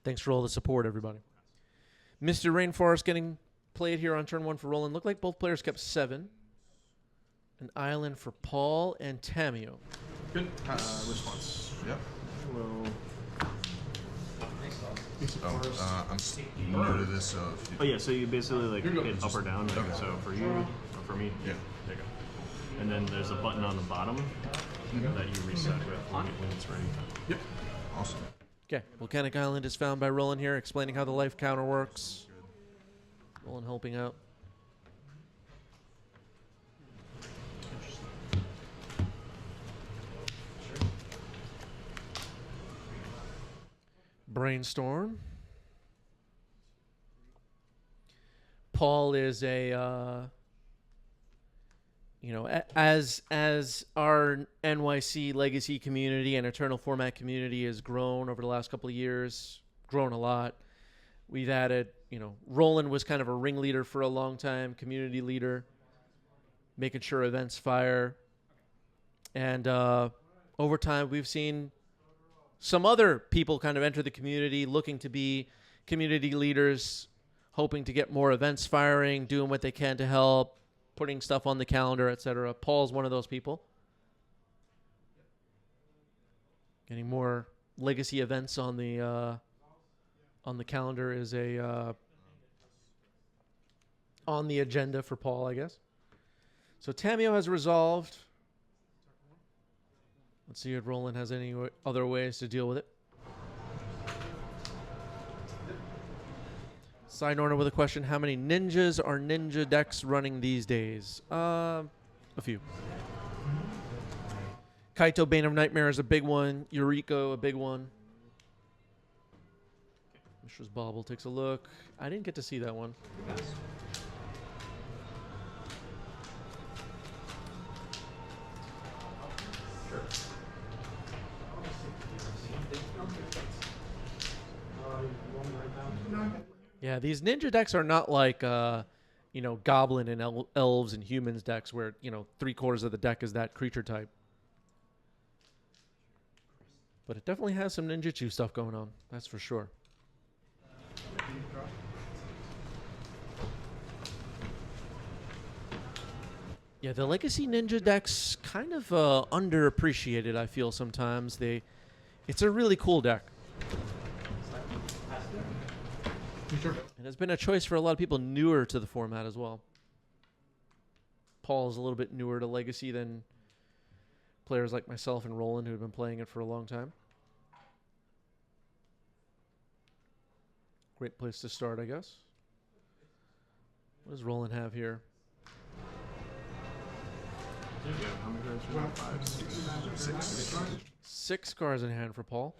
Thanks for all the support, everybody. Mr. Rainforest getting played here on turn 1 for Roland. Looked like both players kept 7. An island for Paul and Tamio. Good response. Yep. Well, I'm new to this, so if you... oh yeah, so you basically like hit up or down. Like, Okay. so for you, or for me, Yeah. there you go. And then there's a button on the bottom that you reset with when it's ready. Yep. Awesome. Okay, Volcanic Island is found by Roland here, explaining how the life counter works. Roland helping out. Brainstorm. Paul is a, as our NYC legacy community and Eternal Format community has grown over the last couple of years, grown a lot. We've added, Roland was kind of a ringleader for a long time, community leader, making sure events fire. And over time, we've seen some other people kind of enter the community looking to be community leaders, hoping to get more events firing, doing what they can to help, putting stuff on the calendar, etc. Paul's one of those people. Getting more legacy events on the calendar is on the agenda for Paul, I guess. So Tamio has resolved. Let's see if Roland has any other ways to deal with it. Side order with a question: how many ninjas are ninja decks running these days? A few. Kaito, Bane of Nightmare is a big one. Eureka, a big one. Mishra's Bauble takes a look. I didn't get to see that one. Yeah, these ninja decks are not like, goblin and elves and humans decks where, 3/4 of the deck is that creature type. But it definitely has some ninjutsu stuff going on, that's for sure. Yeah, the legacy ninja decks kind of underappreciated, I feel sometimes. It's a really cool deck. And it's been a choice for a lot of people newer to the format as well. Paul is a little bit newer to Legacy than players like myself and Roland who have been playing it for a long time. Great place to start, I guess. What does Roland have here? How many cards do you have? 5, 6. 6 cards in hand for Paul.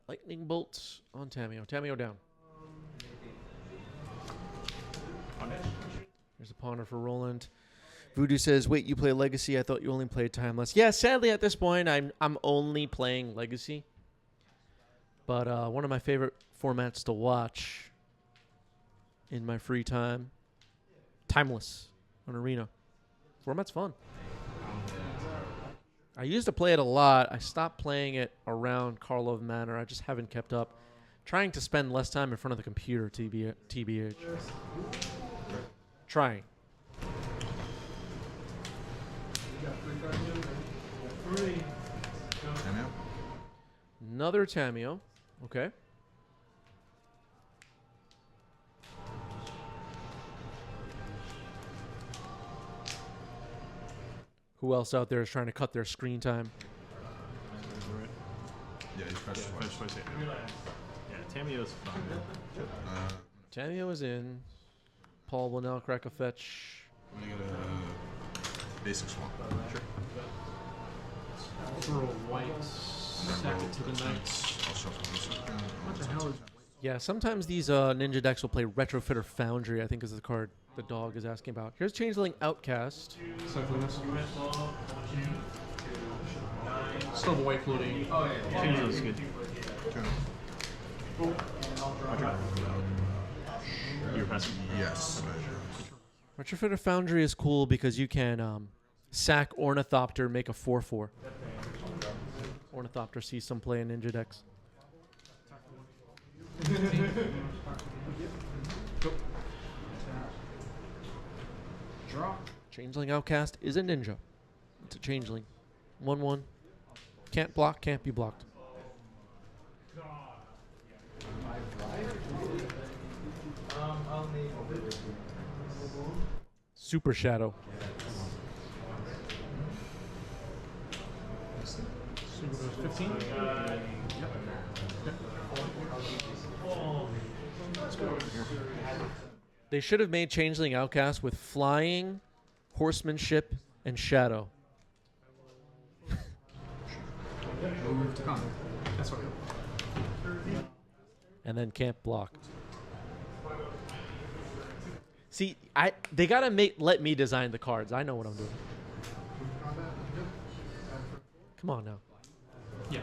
Lightning bolts on Tamio. Tamio down. There's a ponder for Roland. Voodoo says, "Wait, you play Legacy? I thought you only played Timeless." Yeah, sadly at this point, I'm only playing Legacy. But one of my favorite formats to watch in my free time, Timeless on Arena. Format's fun. I used to play it a lot. I stopped playing it around Karlov Manor. I just haven't kept up. Trying to spend less time in front of the computer, TBH. Trying. Tamio? Another Tamio. Okay. Who else out there is trying to cut their screen time? Yeah, he's pressed twice. Yeah, Tamio's fun. Tamio is in. Paul will now crack a fetch. I'm gonna get a basic swamp. Sure. Throw a white, sack it to the knights. I'll shuffle this again. What the hell is Yeah, sometimes these ninja decks will play Retrofitter Foundry, I think is the card the dog is asking about. Here's Changeling Outcast. cycling this? Still have a white floating. Oh, yeah. Change good. You're passing. Yes. Retrofitter Foundry is cool because you can Sack Ornithopter, make a 4/4. Ornithopter sees some play in Ninja decks. Draw. Changeling Outcast is a ninja. It's a changeling. 1/1. Can't block, can't be blocked. Super Shadow. So we'll go 15. They should have made Changeling Outcast with flying, horsemanship, and shadow. Move to combat. That's what. And then can't block. See, they gotta let me design the cards. I know what I'm doing. Come on now. Yeah.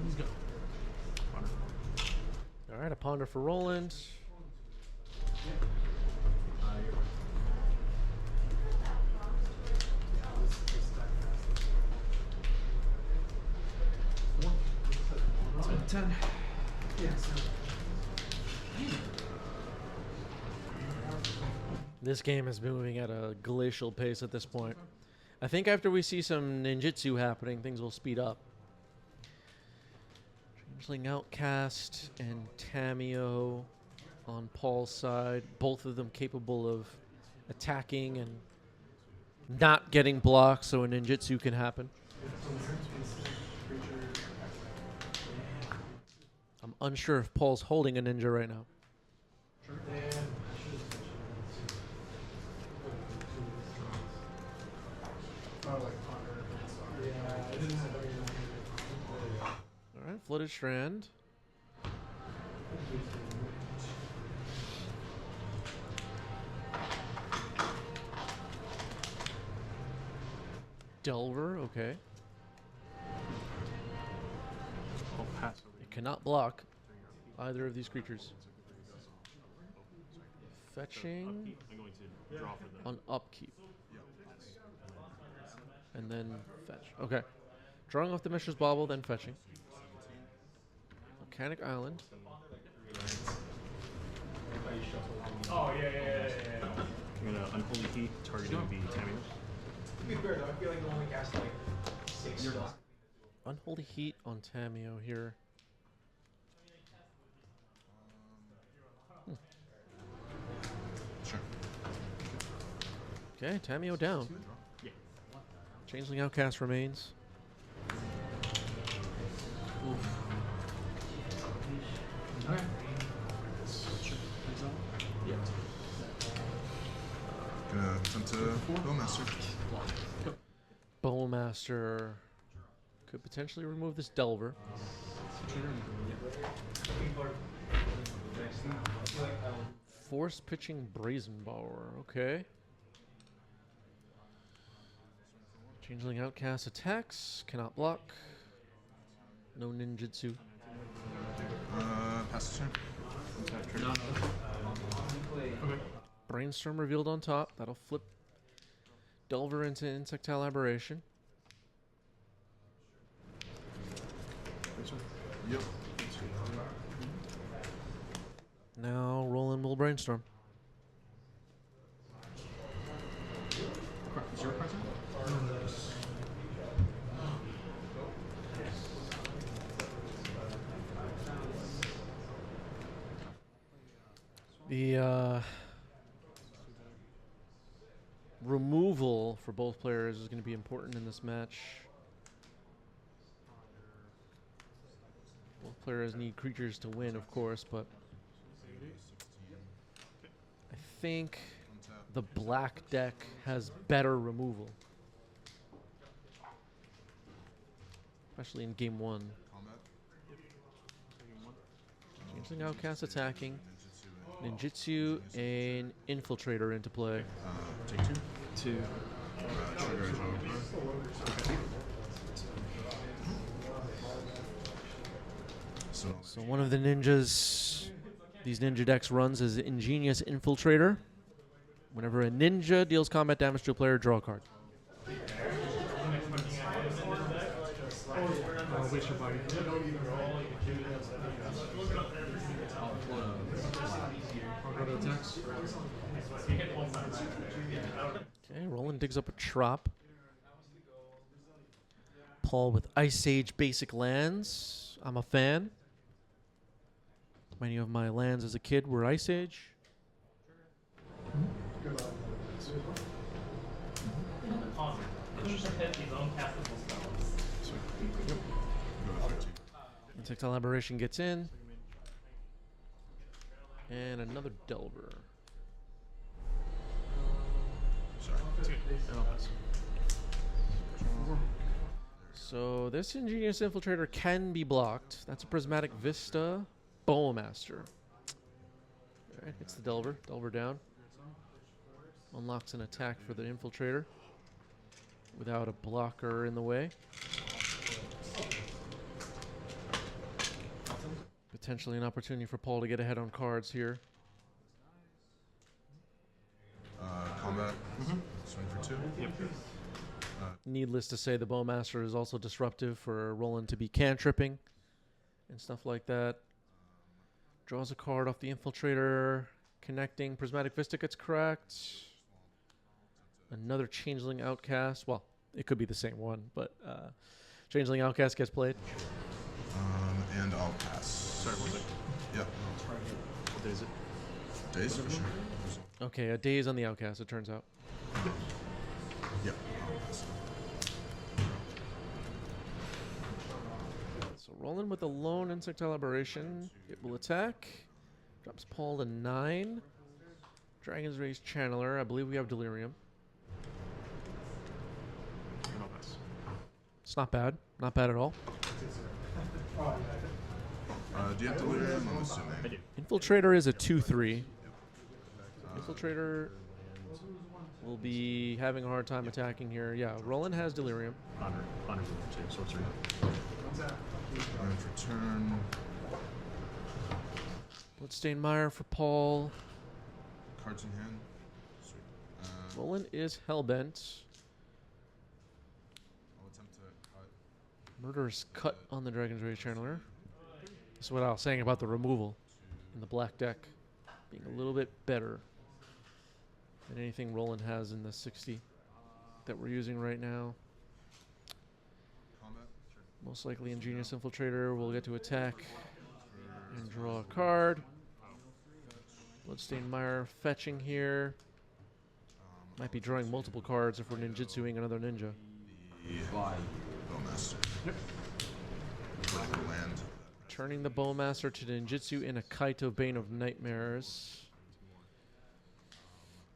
Let's go. All right, a ponder for Roland. So 10. This game is moving at a glacial pace at this point. I think after we see some ninjutsu happening, things will speed up. Changeling Outcast and Tamio on Paul's side. Both of them capable of attacking and not getting blocked so a ninjutsu can happen. I'm unsure if Paul's holding a ninja right now. All right, Flooded Strand. Delver, okay. I'll pass over. It cannot block either of these creatures. Fetching I'm going to draw for them. on upkeep. And then fetch. Okay. Drawing off the Mishra's Bauble, then fetching. Volcanic Island. Oh, yeah. I'm going to Unholy Heat, targeting the Temur. To be fair though, I feel like we only cast like 6 slots. Unholy Heat on Tamio here. Sure. Okay, Tamio down. Yeah. Changeling Outcast remains. Okay. Gonna attempt to Bowmaster. Bowmaster could potentially remove this Delver. Force pitching Brazen Bower. Okay. Changeling Outcast attacks. Cannot block. No ninjutsu. Pass the turn. Okay. Brainstorm revealed on top. That'll flip Delver into Insectile Aberration. Yep. Now Roland will Brainstorm. Is your present? The removal for both players is going to be important in this match. Both players need creatures to win, of course, but I think the black deck has better removal. Especially in game 1. Combat. Changeling Outcast attacking. Ninjutsu and Infiltrator into play. Take 2. 2. Trigger as well. So one of the ninjas these ninja decks runs is Ingenious Infiltrator. Whenever a ninja deals combat damage to a player, draw a card. Waste your body. I'll go to attacks. Okay, Roland digs up a Trop. Paul with Ice Age basic lands. I'm a fan. Many of my lands as a kid were Ice Age. Go to 13. Insectile Aberration gets in. And another Delver. Sorry. So this Ingenious Infiltrator can be blocked. That's a Prismatic Vista Bowmaster. Alright, hits the Delver. Delver down. Unlocks an attack for the Infiltrator without a blocker in the way. Potentially an opportunity for Paul to get ahead on cards here. Combat. Swing for 2. Yep. Needless to say, the Bowmaster is also disruptive for Roland to be cantripping and stuff like that. Draws a card off the Infiltrator. Connecting. Prismatic Vista gets cracked. Another Changeling Outcast. Well, it could be the same one, but Changeling Outcast gets played. And I'll pass. Sorry, one second. Yep. What day is it? Days for sure. Okay, a daze on the Outcast, it turns out. Yep. I'll pass. So Roland with a lone Insectile Aberration. It will attack. Drops Paul to 9. Dragon's Rage Channeler. I believe we have Delirium. And I'll pass. It's not bad. Not bad at all. Do you have Delirium? I'm assuming. I do. Infiltrator is a 2/3. Infiltrator will be having a hard time attacking here. Yeah, Roland has Delirium. Honor move too. Sorcery. And for turn. Bloodstained Mire for Paul. Cards in hand. Sweet. Roland is Hellbent. I'll attempt to cut. Murderous Cut on the Dragon's Rage Channeler. That's what I was saying about the removal in the black deck being a little bit better than anything Roland has in the 60 that we're using right now. Combat. Sure. Most likely Ingenious Infiltrator will get to attack and draw a card. Bloodstained Mire fetching here. Might be drawing multiple cards if we're ninjutsuing another ninja. The Bowmaster. Yep. Land. Turning the Bowmaster to ninjutsu in a Kaito Bane of Nightmares.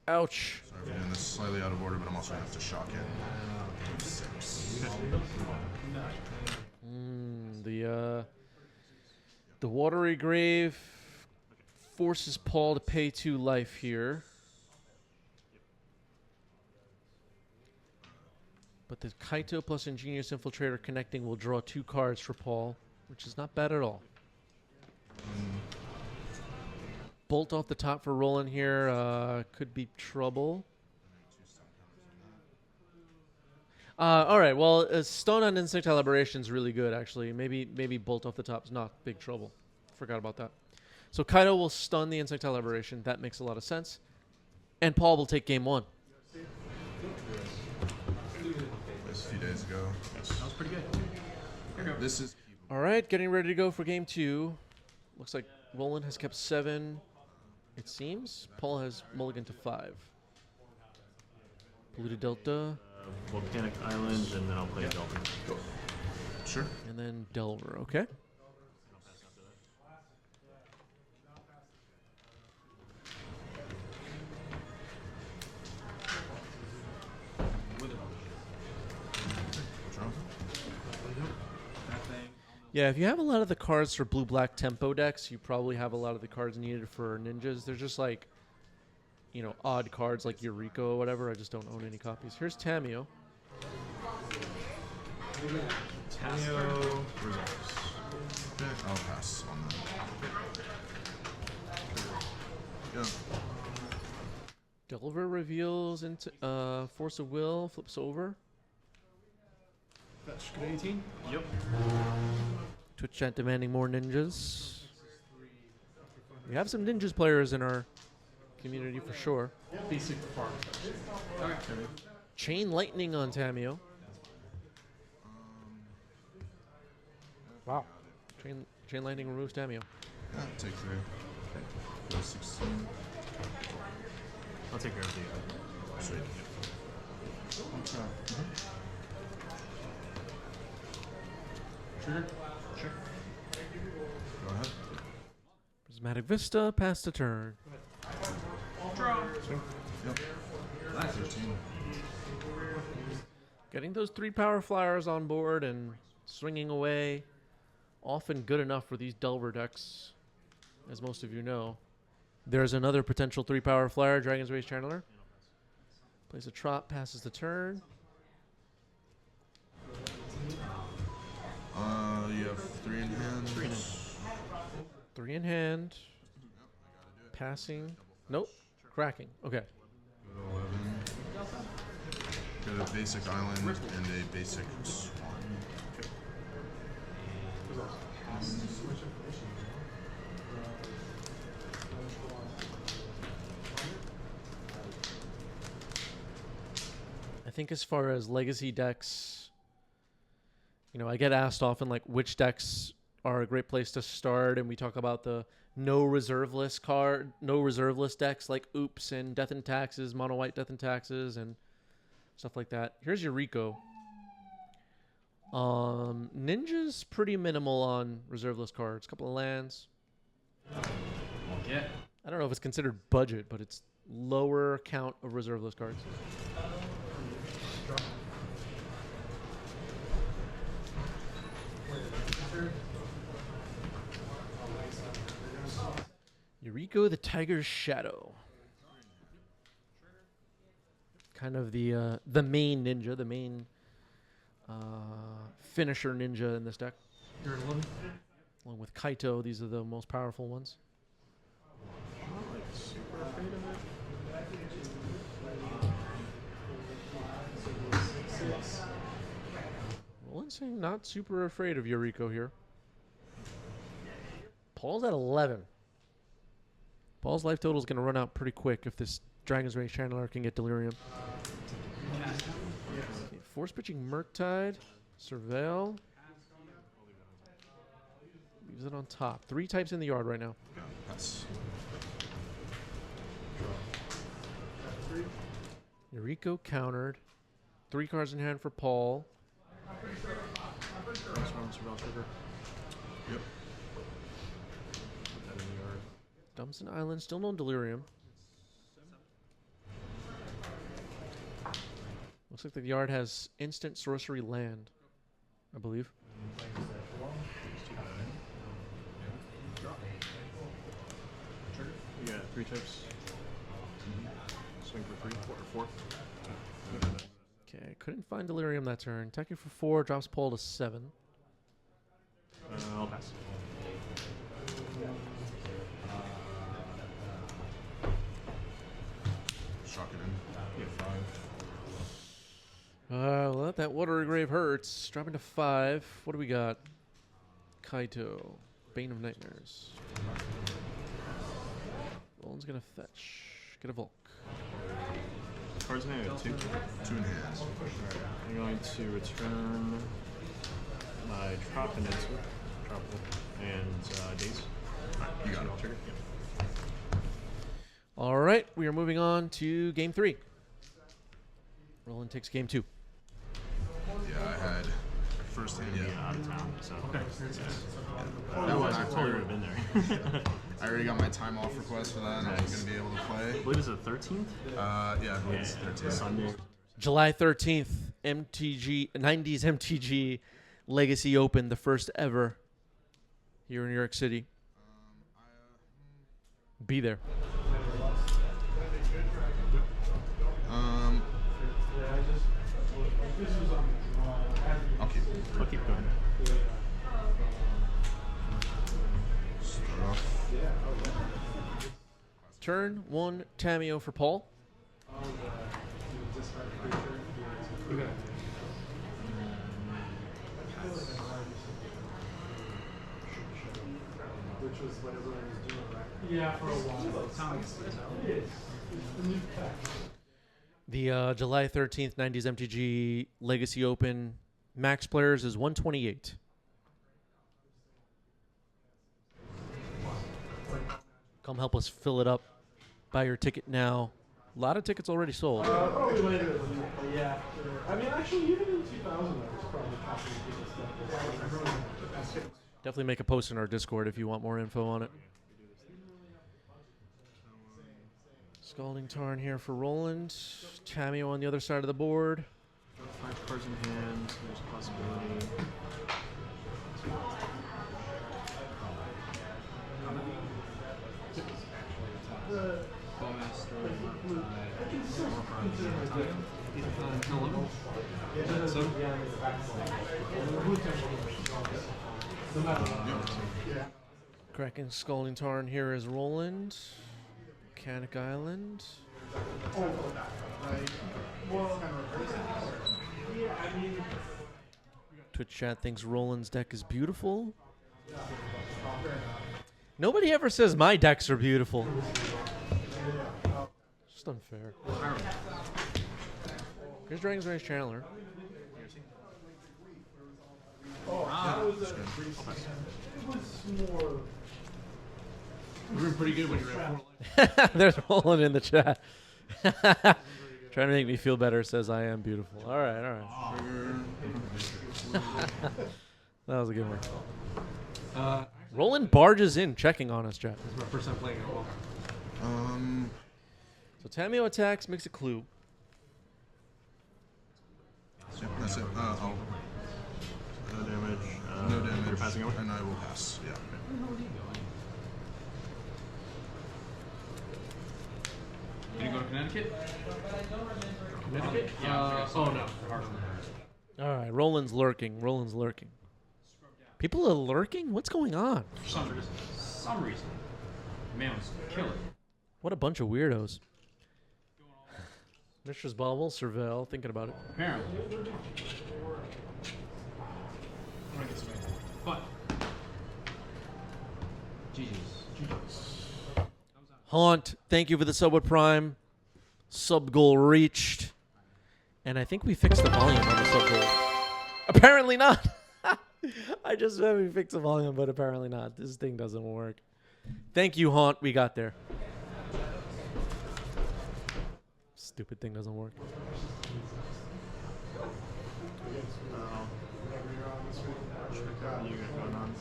Ouch. Sorry for doing this slightly out of order, but I'm also going to have to shock it. 6. The Watery Grave forces Paul to pay 2 life here. But the Kaito plus Ingenious Infiltrator connecting will draw 2 cards for Paul, which is not bad at all. Bolt off the top for Roland here could be trouble. All right, well, Stone on Insectile Aberration is really good, actually. Maybe Bolt off the top is not big trouble. Forgot about that. So Kaito will stun the Insectile Aberration. That makes a lot of sense. And Paul will take game 1. This a few days ago. That was pretty good. This is. All right, getting ready to go for game 2. Looks like Roland has kept 7, it seems. Paul has mulligan to 5. Polluted Delta, Volcanic Island, and then I'll play Delver. Sure. and then Delver. Okay. I'll pass after that. Draw. Yeah, if you have a lot of the cards for blue-black tempo decks, you probably have a lot of the cards needed for ninjas. They're just like, you know, odd cards like Eureka or whatever. I just don't own any copies. Here's Tamio. Tamio resolves. Okay, I'll pass on that. Yeah. Delver reveals into Force of Will, flips over. Fetch. Good 18. Yep. Twitch chat demanding more ninjas. We have some ninjas players in our community for sure. Basic farm. Okay. Chain Lightning on Tamio. Wow. Chain Lightning removes Tamio. Yeah, take 3. Go 16. I'll take care of the. Sweet. Trigger. Sure. Go ahead. Prismatic Vista, pass the turn. Yep. 13. Getting those 3 power flyers on board and swinging away, often good enough for these Delver decks, as most of you know. There's another potential 3 power flyer, Dragon's Rage Channeler. Plays a trot, passes the turn. You have 3 in hand. 3 in hand. Passing. Nope. Cracking. Okay. Go to 11. Get a basic island and a basic swan. I think as far as legacy decks, you know, I get asked often like which decks are a great place to start, and we talk about the no reserve list decks like Oops and Death and Taxes, Mono White Death and Taxes, and stuff like that. Here's your Rico. Ninja's pretty minimal on reserve list cards. A couple of lands. Yeah. I don't know if it's considered budget, but it's lower count of reserve list cards. Yuriko the Tiger's Shadow. Kind of the main ninja, the main finisher ninja in this deck. You're at 11. Along with Kaito, these are the most powerful ones. I'm not like super afraid of it. Roland's saying not super afraid of Yuriko here. Paul's at 11. Paul's life total is going to run out pretty quick if this Dragon's Rage Channeler can get Delirium. Okay, force pitching Murktide. Surveil. Leaves it on top. 3 types in the yard right now. Yeah, pass. Yuriko countered. 3 cards in hand for Paul. Yep. Dumps an island. Still no Delirium. Looks like the yard has instant sorcery land, I believe. You got 3 types. Swing for 3, 4. Okay, couldn't find Delirium that turn. Attacking for 4, drops Paul to 7. I'll pass. Shock it in. You have 5. Well, that watery grave hurts. Dropping to 5. What do we got? Kaito, Bane of Nightmares. Roland's gonna fetch. Get a Volk. Cards in hand, 2. 2 in hand. I'm going to return my Trop and Insert. And Daze. You got it. Trigger. All right, we are moving on to game 3. Roland takes game 2. Yeah, I had first hand. Yeah. Out of town, so. Otherwise, I totally would have been there. I already got my time off request for that, and I was going to be able to play. I believe it's the 13th? Yeah, it's 13. Sunday. July 13th, MTG 90s MTG Legacy Open, the first ever here in New York City. Be there. I'll keep going. Start off. Turn 1, Tamio for Paul. Okay. Which was what everyone was doing, right? Yeah, for a while. It sounds like it is. The July 13th 90s MTG Legacy Open max players is 128. Come help us fill it up. Buy your ticket now. A lot of tickets already sold. Probably later, but yeah. I mean, actually, even in 2000, I was probably copying people's stuff. Definitely make a post in our Discord if you want more info on it. Scalding Tarn here for Roland. Tamio on the other side of the board. 5 cards in hand. There's a possibility. Cracking Scalding Tarn here is Roland. Mechanic Island. Twitch chat thinks Roland's deck is beautiful. Nobody ever says my decks are beautiful. Just unfair. Here's Dragon's Rage Channeler. We're doing pretty good when you're at 4 life. There's Roland in the chat. Trying to make me feel better, says I am beautiful. All right, all right. That was a good one. Roland barges in, checking on us, chat. This is my first time playing it well. So Tamio attacks, makes a clue. Yep, that's it. No damage. No damage. You're passing over? And I will pass. Yeah. Did you go to Connecticut? Connecticut? Yeah. Oh no. All right, Roland's lurking. Roland's lurking. People are lurking? What's going on? For some reason. Man was killing. What a bunch of weirdos. Mishra's Bauble, Surveil, thinking about it. Apparently. I'm gonna get some info. But. Jesus. Haunt, thank you for the sub with Prime. Sub goal reached. And I think we fixed the volume on the sub goal. Apparently not. I just said we fixed the volume, but apparently not. This thing doesn't work. Thank you, Haunt. We got there. Stupid thing doesn't work. You got going on.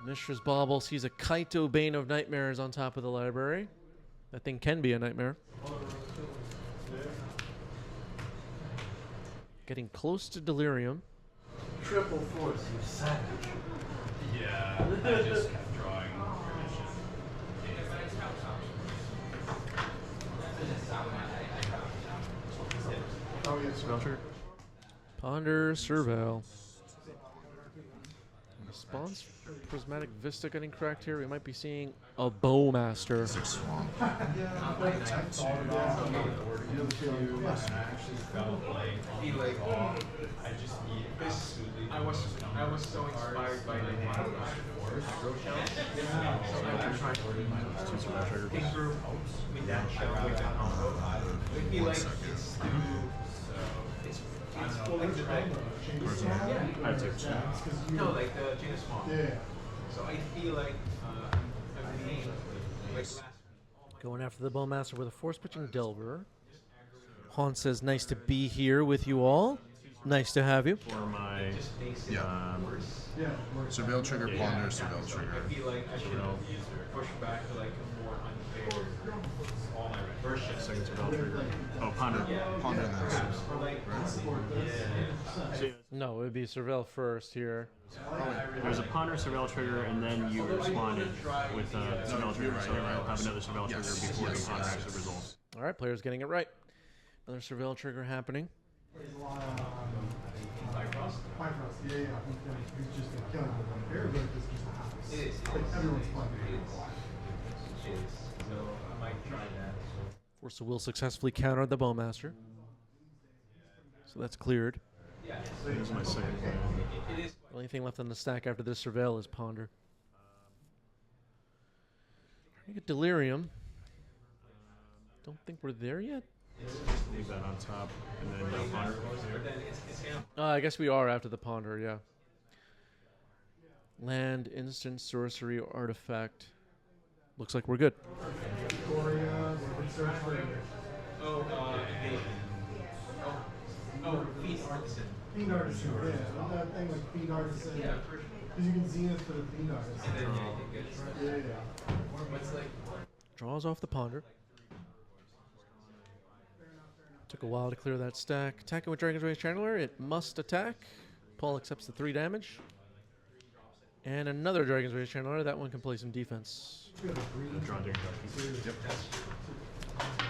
Mishra's Bauble sees a Kaito Bane of Nightmares on top of the library. That thing can be a nightmare. Getting close to Delirium. Triple force, you savage. Yeah. I just kept drawing. Oh, yes. Belcher. Ponder, Surveil. Response, Prismatic Vista getting cracked here. We might be seeing a Bowmaster. Swamp. I was so inspired by the I'm trying to think through with that shell with that I feel like it's pulling the deck. I have 2. No, like the genus Swamp. Yeah. So I feel like I'm being like last Going after the Bowmaster with a force pitching Delver. Haunt says, nice to be here with you all. Nice to have you. For my Yeah. Surveil trigger, ponder, surveil trigger. I feel like I should push back to like a more unfair version. second spell trigger. Oh, ponder. Ponder and then surveil. So No, it would be Surveil first here. there's a ponder surveil trigger, and then you responded with a surveil trigger. So you'll have another surveil trigger before the ponder actually resolves. All right, players getting it right. Another Surveil trigger happening. Bifrost, yeah. He's just a killing one. Everybody just happens. It is. Like everyone's playing. It is. So I might try that. Force of Will successfully countered the Bowmaster. So that's cleared. Here's my second one. The only thing left on the stack after this Surveil is Ponder. We get Delirium. Don't think we're there yet. Leave that on top, and then ponder. I guess we are after the Ponder, yeah. Land, instant, sorcery, artifact. Looks like we're good. Victoria, search for Feast Artisan. Fiend Artisan, yeah. On that thing like Fiend Artisan. Yeah, because you can Zenith for the Fiend Artisan. Yeah. What's like? Draws off the Ponder. Took a while to clear that stack. Attacking with Dragon's Rage Channeler, it must attack. Paul accepts the 3 damage. And another Dragon's Rage Channeler, that one can play some defense. Draw Daring Dark. Yep.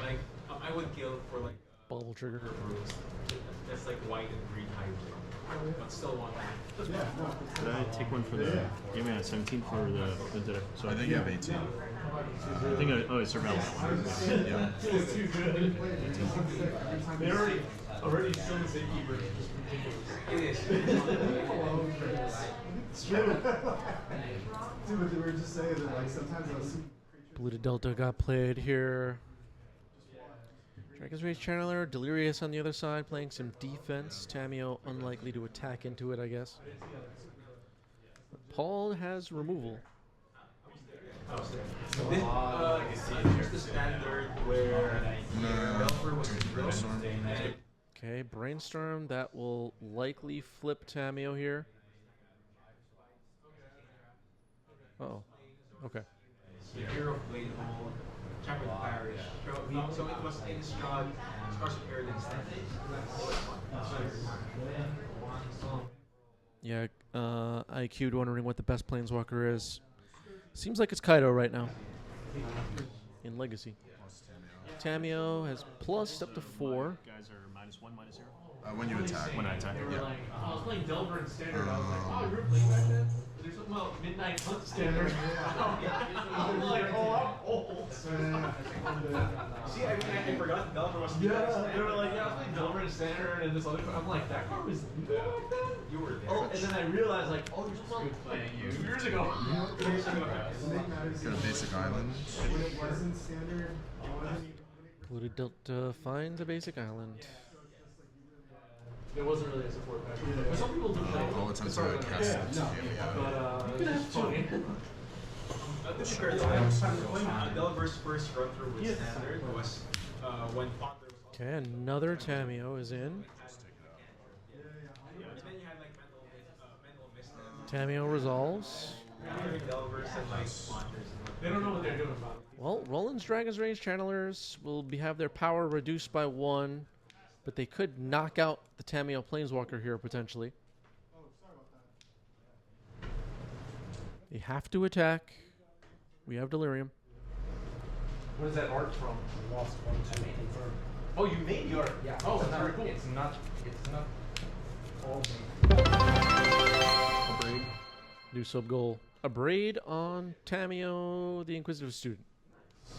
Like I would kill for like Bubble trigger. that's like white and green hybrid, but still one. Did I take one for the game? I had 17 for the did I? So I think you have 18. I think it's surveillance. Yeah. Feels too good. They already still the same keeper. It's ridiculous. It is. It's true. Dude, but they were just saying that like sometimes those super Polluted Delta got played here. Dragon's Rage Channeler, Delirious on the other side, playing some defense. Tamio unlikely to attack into it, I guess. Paul has removal. Here's the standard where No. Brainstorm. Okay, Brainstorm, that will likely flip Tamio here. Uh-oh. Okay. the Hero Blade Hole, Champion of Parish. So it was in Strahd, Scars of Paradise. Yeah, IQ'd wondering what the best Planeswalker is. Seems like it's Kaido right now. In Legacy. Tamio has plus up to 4. Guys are -1, -0. When you attack. When I attack, Yeah. I was playing Delver in Standard. I was like, oh, you were playing back then? There's something about Midnight Hunt Standard. I'm like, oh, I'm old. See, I forgot Delver was Yeah, they were like, yeah, I was playing Delver in Standard and this other. I'm like, that card was new back then? You were there. Oh, and then I realized, like, oh, you're supposed to be playing 2 years ago. Got a basic island. when it wasn't standard, it wasn't Polluted Delta finds a basic island. There wasn't really a support pack. But some people do play. I'll attempt to cast it to give me But, it's just funny. Delver's first run through with Standard was when Ponder was Okay, another Tamio is in. and then you had like Mental Mist Tamio resolves. and Delvers and like Ponders. They don't know what they're doing about it. Well, Roland's Dragon's Rage Channelers will have their power reduced by 1, but they could knock out the Tamio Planeswalker here potentially. They have to attack. We have Delirium. What is that art from? Lost 1, 2, confirmed. Oh, you made the art? Yeah. Oh, that's very cool. It's not all Braid. New sub goal. A braid on Tamio, the Inquisitive Student. So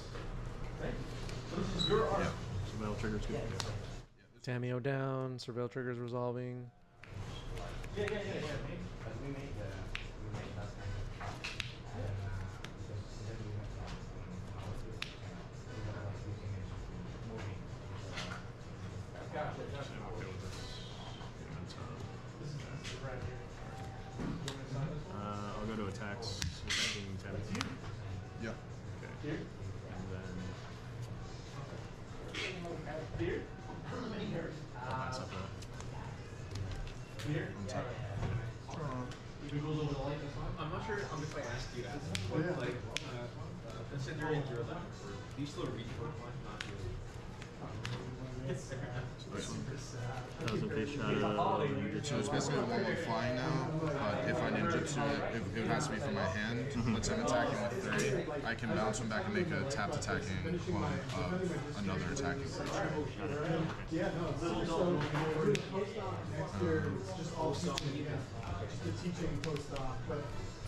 this is your art. Yeah. Surveil triggers good. Tamio down, Surveil triggers resolving. Yeah. we made last night. Gotcha. I'll go to attacks. Attacking 10. Yeah. Okay. And then Beer? I'll pass up that. Beer? On top. If it goes over the light, that's fine. I'm not sure if I asked you that, but like, considering you're looking for, do you still read for one? Not really. Thousand Face Shadow. So it's basically 1/1 flying now, but if I ninjutsu it, it has to be from my hand. Let's say I'm attacking with 3, I can bounce one back and make a tapped attacking one of another attacking creature. Yeah, no, it's just so we're the post-op next year. It's just all teaching. Yeah, just the teaching post-op. But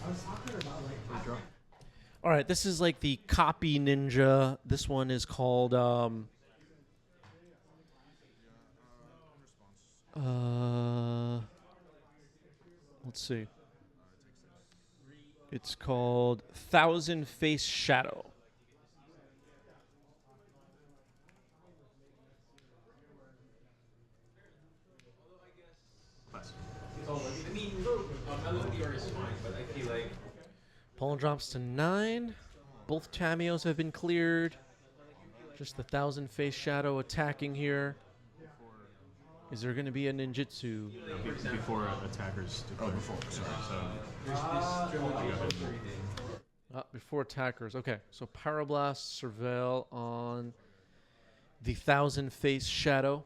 I was talking about like. All right, this is like the copy ninja. This one is called let's see. It's called Thousand Face Shadow. Class. I mean, LFDR is fine, but I feel like Pawn drops to 9. Both Tamios have been cleared. Just the Thousand Face Shadow attacking here. Is there going to be a ninjutsu? Before attackers Oh, declare. before. Sorry. So there's this triple for 3 days. Before attackers. Okay, so Pyroblast, Surveil on the Thousand Face Shadow.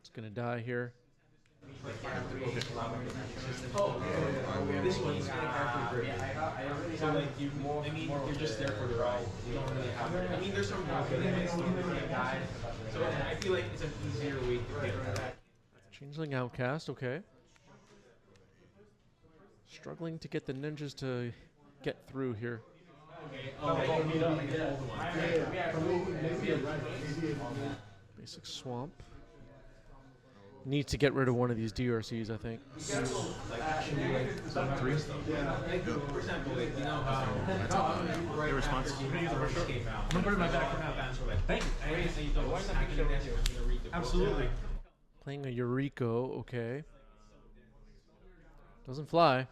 It's going to die here. This one's kind of character driven. So like you, I mean, you're just there for the ride. You don't really have. I mean, there's some elements to the guy. So I feel like it's an easier way to get that. Changeling Outcast, okay. Struggling to get the ninjas to get through here. Basic Swamp. Need to get rid of one of these DRCs, I think. Like, for example, like, you know how Your response? came out. I'm gonna put my back from that band, so like, thank you. Absolutely. Playing a Eureka, okay. Doesn't fly.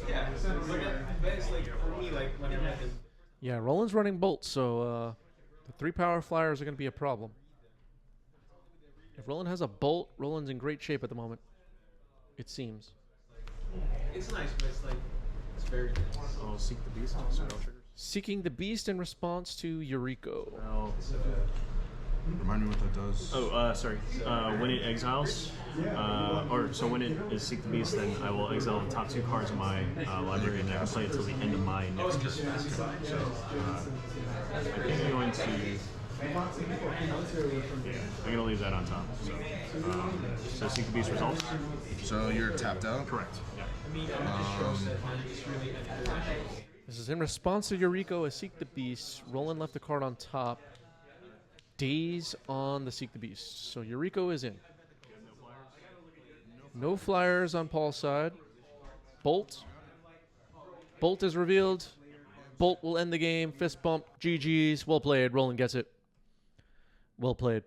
Yeah, but it's like for me, like whenever I can. Yeah, Roland's running Bolt, so the 3 power flyers are going to be a problem. If Roland has a Bolt, Roland's in great shape at the moment. It seems. It's nice, but it's like it's very dense. I'll seek the beast. Surveil triggers. Seeking the Beast in response to Eureka. I'll Remind me what that does. Oh, sorry. When it exiles, so when it is Seek the Beast, then I will exile the top 2 cards of my library, and I can play it till the end of my next turn. So, I think I'm going to. Yeah, I'm gonna leave that on top. So Seek the Beast results. So you're tapped out? Correct. Yeah. This is in response to Eureka, a Seek the Beast. Roland left the card on top. Daze on the Seek the Beast. So Eureka is in. No flyers on Paul's side. Bolt. Bolt is revealed. Bolt will end the game. Fist bump. GG's. Well played. Roland gets it. Well played.